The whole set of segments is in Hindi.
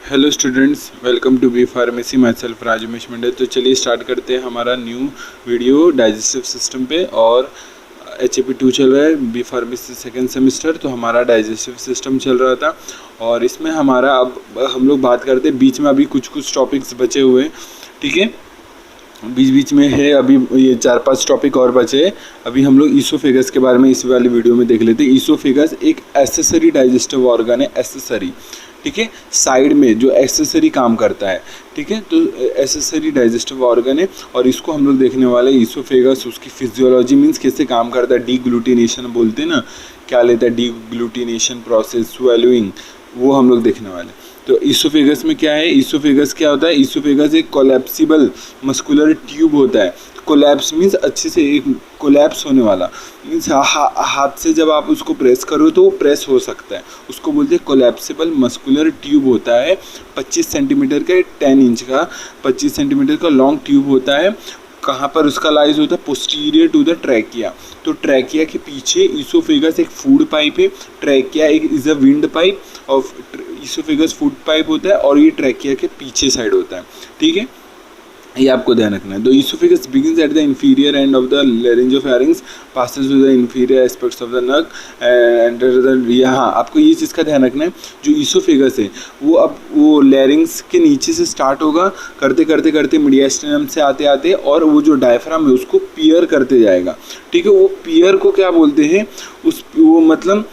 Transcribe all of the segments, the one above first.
Hello students, welcome to B pharmacy. Myself Rajmesh Mande. तो चलिए स्टार्ट करते हैं हमारा न्यू वीडियो डाइजेस्टिव सिस्टम पे। और HAP 2 चल रहा है, बी फार्मेसी सेकेंड सेमेस्टर। तो हमारा डाइजेस्टिव सिस्टम चल रहा था और इसमें हमारा अब हम लोग बात करते हैं। बीच में अभी कुछ टॉपिक्स बचे हुए, ठीक है, बीच में है। अभी ये 4-5 टॉपिक और बचे हैं। अभी हम लोग ईसोफेगस के बारे में इस वाली वीडियो में देख लेते हैं। ईसोफेगस एक एसेसरी डाइजेस्टिव ऑर्गन है, एसेसरी, ठीक है, साइड में जो एक्सेसरी काम करता है, ठीक है। तो एसेसरी डाइजेस्टिव ऑर्गन है और इसको हम लोग देखने वाले हैं। ईसोफेगस, उसकी फिजियोलॉजी मीन्स कैसे काम करता है, डीग्लूटिनेशन बोलते हैं ना, क्या लेता है डीग्लूटिनेशन प्रोसेस, स्वेलोइंग, वो हम लोग देखने वाले हैं। तो ईसोफेगस में क्या है, ईसोफेगस क्या होता है, ईसोफेगस एक कोलैप्सिबल मस्कुलर ट्यूब होता है। कोलैप्स मीन्स अच्छे से एक कोलैप्स होने वाला, मीन्स हाथ से जब आप उसको प्रेस करो तो वो प्रेस हो सकता है, उसको बोलते हैं कोलैप्सिबल मस्कुलर ट्यूब होता है। 25 सेंटीमीटर का, 10 इंच का, 25 सेंटीमीटर का लॉन्ग ट्यूब होता है। कहाँ पर उसका लाइज होता है, पोस्टीरियर टू द ट्रैकिया। तो ट्रैकिया के पीछे ईसोफेगस एक फूड पाइप है, ट्रैकिया एक इज अ विंड पाइप, और ईसोफेगस फूड पाइप होता है और ये ट्रैकिया के पीछे साइड होता है, ठीक है, ये आपको ध्यान रखना है। The oesophagus begins at the inferior end of the laryngopharynx, passes to the inferior aspects of the neck and यहाँ आपको ये चीज़ का ध्यान रखना है। जो ईसोफेगस है वो अब वो लेरिंग्स के नीचे से स्टार्ट होगा, करते करते करते मीडियास्टिनम से आते आते और वो जो डायफ्राम है उसको पियर करते जाएगा, ठीक है। वो पियर को क्या बोलते हैं, उस वो मतलब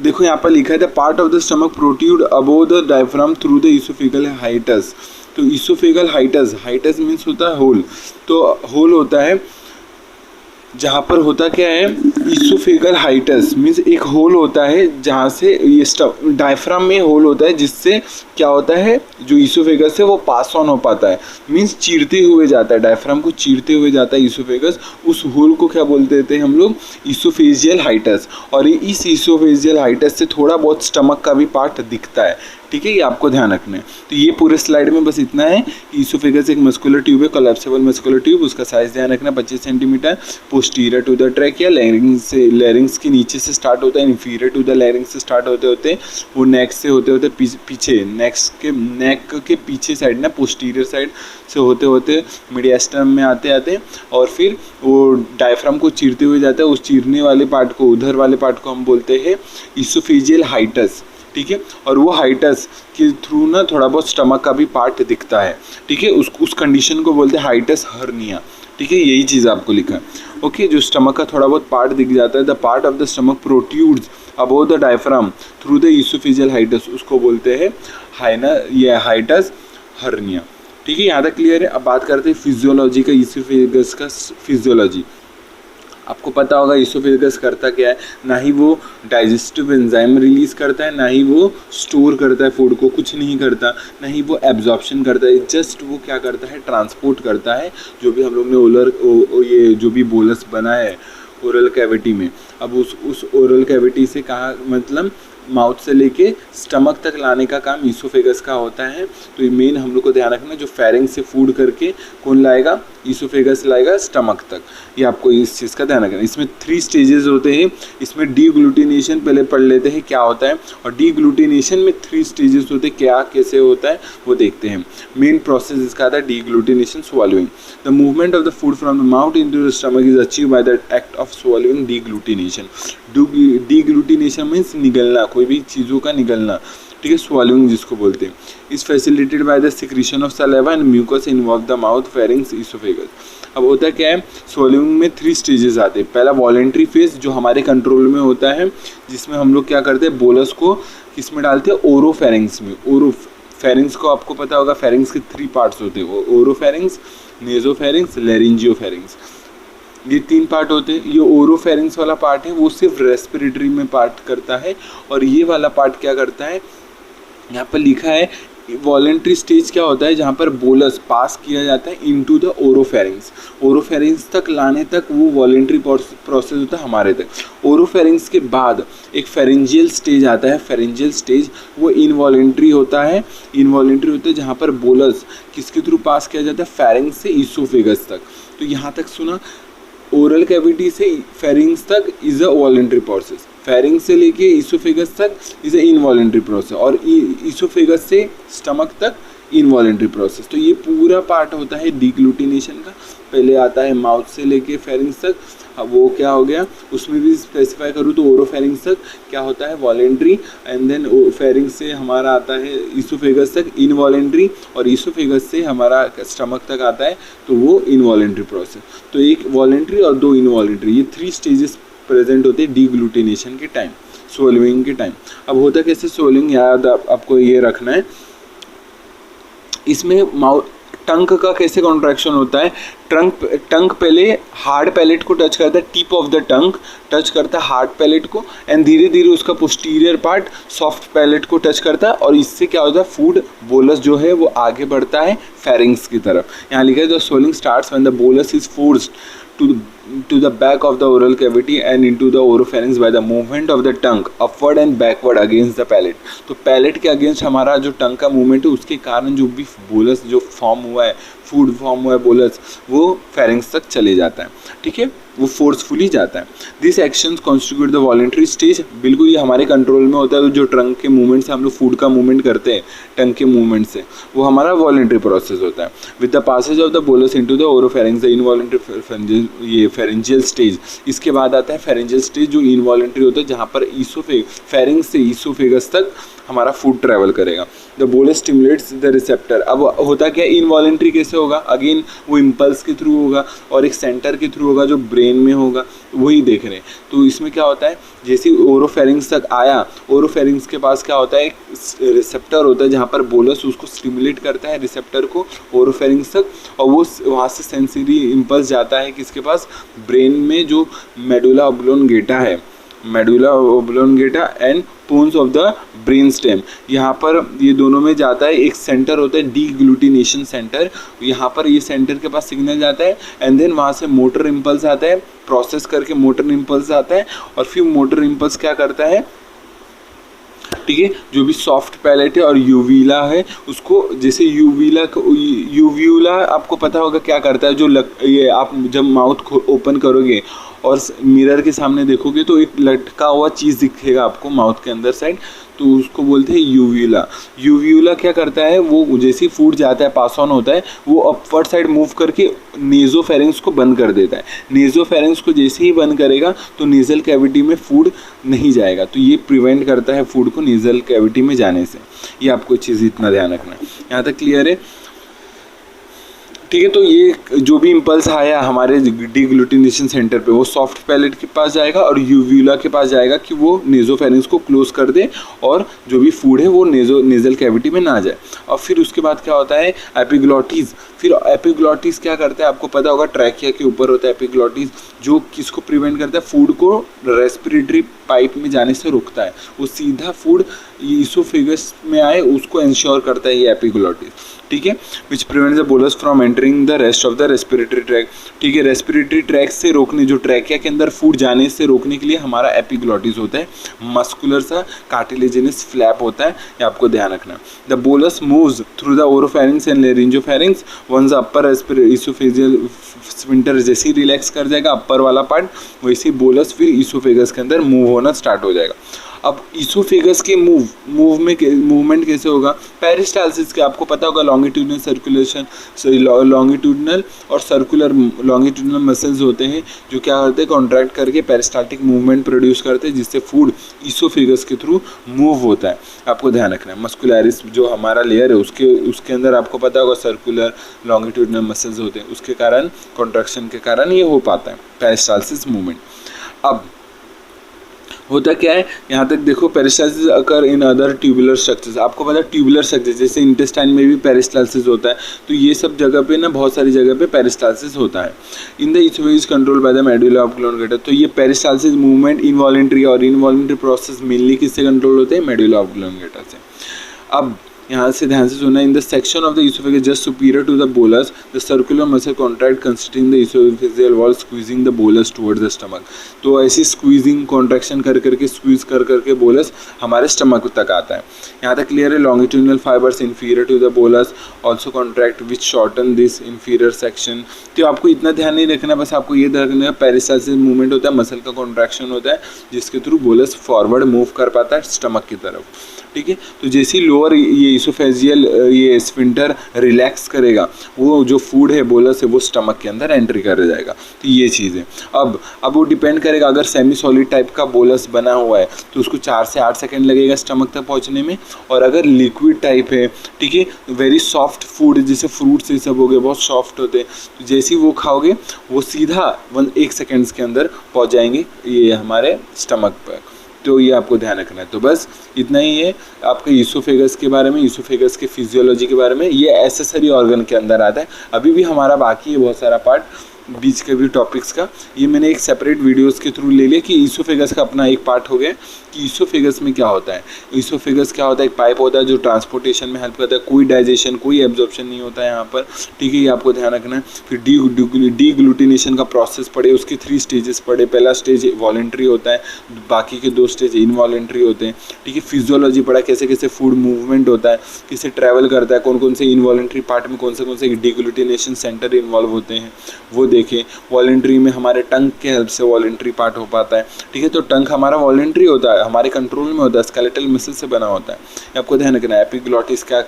देखो यहाँ पर लिखा है the part of the stomach protrude above the diaphragm through the oesophageal hiatus. तो ईसोफेगल हाइटस, हाइटस मीन्स होता है होल, तो होल होता है जहाँ पर होता क्या है, ईसोफेगल हाइटस मीन्स एक होल होता है जहाँ से ये डायफ्राम में होल होता है, जिससे क्या होता है जो ईसोफेगस है वो पास ऑन हो पाता है, मीन्स चीरते हुए जाता है, डायफ्राम को चीरते हुए जाता है ईसोफेगस। उस होल को क्या बोलते थे हम लोग, ईसोफेजियल हाइटस। और इस ईसोफेजियल हाइटस से थोड़ा बहुत स्टमक का भी पार्ट दिखता है, ठीक है, ये आपको ध्यान रखना है। तो ये पूरे स्लाइड में बस इतना है। ईसोफेगस एक मस्कुलर ट्यूब है, कोलैप्सिबल मस्कुलर ट्यूब, उसका साइज ध्यान रखना 25 centimetre, posterior to the trachea, larynx के नीचे से स्टार्ट होता है, इंफीरियर टू द लैरिंग्स से स्टार्ट होते होते वो नेक से होते होते पीछे नेक के पीछे साइड ना, पोस्टीरियर साइड से होते होते मीडियास्टम में आते आते और फिर वो डायफ्राम को चीरते हुए जाता है। उस चीरने वाले पार्ट को, उधर वाले पार्ट को हम बोलते हैं ईसोफेजियल हाइटस, ठीक है। और वो हाइटस के थ्रू ना थोड़ा बहुत स्टमक का भी पार्ट दिखता है, ठीक है, उस कंडीशन को बोलते हैं हाइटस हर्निया, ठीक है, यही चीज़ आपको लिखा है, ओके। जो स्टमक का थोड़ा बहुत पार्ट दिख जाता है, the part of the stomach protrudes above the diaphragm through the oesophageal hiatus, उसको बोलते हैं हाइटस हर्निया, ठीक है। यहाँ तक क्लियर है। अब बात करते हैं फिजियोलॉजी का, ईसोफेगस का फिजियोलॉजी। आपको पता होगा ईसोफेगस करता क्या है, ना ही वो डाइजेस्टिव एंजाइम रिलीज करता है, ना ही वो स्टोर करता है फूड को, कुछ नहीं करता, ना ही वो एब्जॉर्प्शन करता है, जस्ट वो क्या करता है, ट्रांसपोर्ट करता है। जो भी हम लोग ने ये जो भी बोलस बना है ओरल कैविटी में, अब उस ओरल कैविटी से कहाँ, मतलब माउथ से लेके स्टमक तक लाने का काम ईसोफेगस का होता है। तो ये मेन हम लोग को ध्यान रखना, जो फेरिंग से फूड करके कौन लाएगा, ईसोफेगस लाएगा स्टमक तक, ये आपको इस चीज़ का ध्यान रखना। इसमें 3 स्टेजेस होते हैं। इसमें डीग्लूटिनेशन पहले पढ़ लेते हैं क्या होता है, और डीग्लूटिनेशन में 3 स्टेजेस होते हैं, क्या कैसे होता है वो देखते हैं। मेन प्रोसेस इसका आता है deglutition, swallowing. The movement of the food from the mouth into the stomach is achieve by the act of swallowing, deglutition. Deglutition means निगलना, कोई भी चीज़ों का निगलना, ठीक है, स्वॉलोइंग जिसको बोलते हैं। Is facilitated by the secretion of saliva and mucus involve the mouth, pharynx, oesophagus. अब होता क्या है, स्वॉलोइंग में 3 स्टेजेस आते हैं। पहला वॉलेंट्री फेज, जो हमारे कंट्रोल में होता है, जिसमें हम लोग क्या करते हैं, बोलस को किस में डालते हैं, ओरोफेरिंग्स में। ओरोफेरिंग्स को आपको पता होगा, फेरिंग्स के 3 पार्ट्स होते हैं, ओरोफेरिंग्स, नेजोफेरिंग्स, लैरिंजियोफेरिंग्स, ये 3 पार्ट होते हैं। ये ओरोफेरिंग्स वाला पार्ट है वो सिर्फ रेस्पिरेटरी में पार्ट करता है, और ये वाला पार्ट क्या करता है, यहाँ पर लिखा है वॉलेंट्री स्टेज क्या होता है, जहाँ पर बोलस पास किया जाता है इनटू द ओरोफेरिंग्स। ओरोफेरिंग्स तक लाने तक वो वॉलेंट्री प्रोसेस होता है हमारे तक। ओरोफेरिंग्स के बाद एक फेरेंजियल स्टेज आता है, फेरेंजियल स्टेज वो इनवॉलेंट्री होता है, जहाँ पर बोलस किसके थ्रू पास किया जाता है, फेरिंग्स से ईसोफेगस तक। तो यहाँ तक सुना, ओरल कैविटी से फेरिंग्स तक इज अ वॉलेंट्री प्रोसेस, फेरिंग से लेके ईसोफेगस तक इज ए इनवॉलेंट्री प्रोसेस, और ईसोफेगस से स्टमक तक इनवॉलेंट्री प्रोसेस। तो ये पूरा पार्ट होता है डिग्लूटिनेशन का। पहले आता है माउथ से लेके फेरिंग्स तक, अब वो क्या हो गया, उसमें भी स्पेसिफाई करूँ तो ओरोफेरिंग्स तक क्या होता है वॉलेंट्री, एंड देन फेरिंग्स से हमारा आता है ईसोफेगस तक इनवॉलेंट्री, और ईसोफेगस से हमारा स्टमक तक आता है तो वो इनवॉलेंट्री प्रोसेस। तो एक वॉलेंट्री और दो इनवॉलेंट्री, ये 3 स्टेजेस प्रेजेंट होते हैं डिग्लूटिनेशन के टाइम, स्वोलिंग के टाइम। अब होता कैसे स्वोलिंग, याद आपको ये रखना है। इसमें माउथ टंग का कैसे कॉन्ट्रैक्शन होता है, टंग पहले हार्ड पैलेट को टच करता है, tip of the tongue touch करता है हार्ड पैलेट को, एंड धीरे धीरे उसका पोस्टीरियर पार्ट सॉफ्ट पैलेट को टच करता है, और इससे क्या होता है फूड बोलस जो है वो आगे बढ़ता है फेरिंग्स की तरफ। यहाँ लिखा है the swallowing starts when the bolus is forced to the back of the oral cavity and into the oropharynx by the movement of the tongue upward and backward against the palate। तो पैलेट के अगेंस्ट हमारा जो टंग का मूवमेंट है उसके कारण जो भी बोलस जो फॉर्म हुआ है, फूड फॉर्म हुआ है बोलस, वो फेरिंग्स तक चले जाता है, ठीक है, वो फोर्सफुली जाता है। This actions constitute the voluntary stage. बिल्कुल ये हमारे कंट्रोल में होता है, जो टंग के मूवमेंट से हम लोग फूड का मूवमेंट करते हैं, टंग के मूवमेंट से, वो हमारा वॉलेंट्री प्रोसेस होता है। With the passage of the bolus into the oropharynx the involuntary ये फेरेंजियल स्टेज। इसके बाद आता है फेरेंजियल स्टेज जो इनवॉलेंट्री होता है, जहाँ पर फेरिंग्स से ईसोफेगस तक हमारा फूड ट्रैवल करेगा। The bolus stimulates the receptor. अब होता क्या, इनवॉलेंट्री कैसे होगा, अगेन वो इम्पल्स के थ्रू होगा और एक सेंटर के थ्रू होगा जो ब्रेन में होगा, वही देख रहे हैं। तो इसमें क्या होता है, जैसे ओरोफेरिंक्स तक आया, ओरोफेरिंक्स के पास क्या होता है, एक रिसेप्टर होता है जहाँ पर बोलस उसको स्टिमुलेट करता है रिसेप्टर को ओरोफेरिंक्स तक, और वो वहाँ से सेंसरी इम्पल्स जाता है किसके पास, ब्रेन में जो मेडुला ऑब्लोंगेटा है, medulla oblongata and pons of the brain stem, यहाँ पर ये दोनों में जाता है। एक सेंटर होता है डीग्लूटिनेशन सेंटर, यहाँ पर ये सेंटर के पास सिग्नल जाता है, एंड देन वहाँ से मोटर इम्पल्स आता है, प्रोसेस करके मोटर इम्पल्स आता है, और फिर मोटर इम्पल्स क्या करता है, ठीक है, जो भी सॉफ्ट पैलेट है और यूविला है उसको, जैसे यूव्यूला आपको पता होगा क्या करता है, जो ये आप जब माउथ ओपन करोगे और मिरर के सामने देखोगे तो एक लटका हुआ चीज़ दिखेगा आपको माउथ के अंदर साइड, तो उसको बोलते हैं यूव्यूला। यूव्यूला क्या करता है, वो जैसे फूड जाता है, पास ऑन होता है, वो अपवर्ड साइड मूव करके नेज़ोफेरिंक्स को बंद कर देता है। नेज़ोफेरिंक्स को जैसे ही बंद करेगा तो नेज़ल कैविटी में फूड नहीं जाएगा, तो ये प्रिवेंट करता है फूड को नेज़ल कैविटी में जाने से। ये आपको चीज़ इतना ध्यान रखना है। यहाँ तक क्लियर है, ठीक है। तो ये जो भी इम्पल्स आया हमारे डिग्लूटिनेशन सेंटर पे, वो सॉफ्ट पैलेट के पास जाएगा और यूव्यूला के पास जाएगा कि वो नेज़ोफेरिंक्स को क्लोज कर दे और जो भी फूड है वो नेज़ल कैविटी में ना जाए। और फिर उसके बाद क्या होता है, एपिग्लॉटिस। फिर एपिग्लॉटिस क्या करता है, आपको पता होगा ट्रैकिया के ऊपर होता है एपिग्लॉटिस, जो किसको प्रिवेंट करता है, फूड को रेस्पिरेटरी पाइप में जाने से रोकता है, वो सीधा फूड ईसोफेगस में आए उसको इंश्योर करता है ये एपिग्लॉटिस, ठीक है। Which prevents the bolus from entering the rest of the respiratory tract, ठीक है। रेस्पिरेटरी ट्रैक से रोकने, जो ट्रैकिया के अंदर फूड जाने से रोकने के लिए हमारा एपिग्लॉटिस होता है, मस्कुलर सा कार्टिलेजिनस फ्लैप होता है, ये आपको ध्यान रखना। The bolus moves through the oropharynx and laryngopharynx once upper oesophageal sphincter जैसे ही रिलैक्स कर जाएगा अपर वाला पार्ट, वैसे ही बोलस फिर ईसोफेगस के अंदर मूव होना स्टार्ट हो जाएगा। अब ईसोफेगस के मूवमेंट कैसे होगा, पेरिस्टाल्सिस के आपको पता होगा, लॉन्गिट्यूडनल सर्कुलेशन, लॉन्गिट्यूडनल और सर्कुलर लॉन्गिट्यूडनल मसल्स होते हैं जो क्या करते हैं, कॉन्ट्रैक्ट करके पेरिस्टाल्टिक मूवमेंट प्रोड्यूस करते हैं, जिससे फूड ईसोफेगस के थ्रू मूव होता है। आपको ध्यान रखना है, मस्कुलरिस जो हमारा लेयर है उसके अंदर आपको पता होगा सर्कुलर लॉन्गिट्यूडनल मसल्स होते हैं, उसके कारण कॉन्ट्रैक्शन के कारण ये हो पाता है पेरिस्टाल्सिस मूवमेंट। अब होता क्या है, यहाँ तक देखो, peristalsis occur in other tubular structures. आपको पता है ट्यूबुलर स्ट्रक्चर जैसे इंटेस्टाइन में भी पेरिस्टाल्सिस होता है, तो ये सब जगह पे ना, बहुत सारी जगह पे पेरिस्टाल्सिस होता है। In the oesophagus control by the medulla oblongata. तो ये पेरिस्टाल्सिस मूवमेंट इनवॉलेंट्री और इनवॉलेंट्री प्रोसेस मेनली किससे कंट्रोल होते हैं, मेडुला ऑब्लोंगेटा से। अब यहाँ से ध्यान से सुनना, in the section of the oesophagus just superior to the bolus the circular muscle contract consisting the oesophageal wall squeezing the bolus towards the stomach. तो ऐसी स्क्वीजिंग कॉन्ट्रैक्शन कर करके स्क्वीज कर करके बोलस हमारे स्टमक तक आता है। यहाँ तक क्लियर है। Longitudinal fibres inferior to the bolus also contract which shorten this inferior section. तो आपको इतना ध्यान नहीं रखना, बस आपको ये ध्यान रखना पेरिस्टालसिस मूवमेंट होता है, मसल का कॉन्ट्रैक्शन होता है जिसके थ्रू बोलस फॉरवर्ड मूव कर पाता है स्टमक की तरफ। ठीक है, तो जैसे ही लोअर ये ईसोफेजियल ये स्फिंक्टर रिलैक्स करेगा, वो जो फूड है बोलस है वो स्टमक के अंदर एंट्री कर जाएगा। तो ये चीज़ है। अब वो डिपेंड करेगा, अगर सेमी सॉलिड टाइप का बोलस बना हुआ है तो उसको 4 से 8 सेकेंड लगेगा स्टमक तक पहुंचने में, और अगर लिक्विड टाइप है, ठीक है, वेरी सॉफ्ट फूड जैसे फ्रूट्स ये सब हो गए बहुत सॉफ्ट होते हैं, तो जैसे ही वो खाओगे वो सीधा 1 सेकेंड्स के अंदर पहुँच जाएंगे ये हमारे स्टमक पर। तो ये आपको ध्यान रखना है। तो बस इतना ही है आपके ईसोफेगस के बारे में, ईसोफेगस के फिजियोलॉजी के बारे में। ये एक्सेसरी ऑर्गन के अंदर आता है, अभी भी हमारा बाकी है बहुत सारा पार्ट बीच के भी टॉपिक्स का। ये मैंने एक सेपरेट वीडियोस के थ्रू ले लिया कि ईसोफेगस का अपना एक पार्ट हो गया कि ईसोफेगस में क्या होता है। ईसोफेगस क्या होता है, एक पाइप होता है जो ट्रांसपोर्टेशन में हेल्प करता है, कोई डाइजेशन कोई एब्जॉर्प्शन नहीं होता है यहाँ पर। ठीक है, ये आपको ध्यान रखना है। फिर डीग्लूटिनेशन का प्रोसेस पढ़े, उसके 3 स्टेजेस पढ़े। पहला स्टेज वॉलेंट्री होता है, बाकी के 2 स्टेज इनवॉलेंट्री होते हैं। ठीक है, फिजियोलॉजी पढ़ा, कैसे कैसे फूड मूवमेंट होता है, कैसे ट्रैवल करता है, कौन कौन से इनवॉलेंट्री पार्ट में कौन से डीग्लूटिनेशन सेंटर इन्वॉल्व होते हैं वो देखें। वॉलेंट्री में हमारे टंग के हेल्प से वॉलेंट्री पार्ट हो पाता है। ठीक है, तो टंग हमारा वॉलेंट्री होता है, हमारे कंट्रोल में होता है, स्केलेटल मसल से बना होता है। आपको ध्यान रखना है एपिग्लॉटिस क्या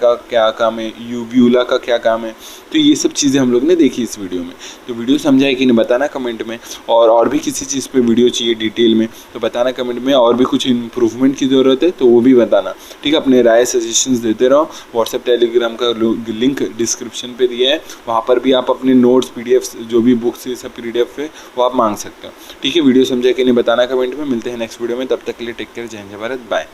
काम है, यूव्यूला का क्या काम है। तो ये सब चीज़ें हम लोग ने देखी इस वीडियो में। तो वीडियो समझाए कि नहीं बताना कमेंट में, और भी किसी चीज़ पे वीडियो चाहिए डिटेल में तो बताना कमेंट में, और भी कुछ इम्प्रूवमेंट की ज़रूरत है तो वो भी बताना। ठीक है, अपने राय सजेशंस देते रहो। व्हाट्सएप टेलीग्राम का लिंक डिस्क्रिप्शन पे दिया है, वहाँ पर भी आप अपने नोट्स PDF जो भी बुक्स ये सब PDF है वो आप मांग सकते हो। ठीक है, वीडियो समझा कि नहीं बताना कमेंट में। मिलते हैं नेक्स्ट वीडियो में, तब तक के लिए टेक केयर, जय हिंद, जय भारत, बाय।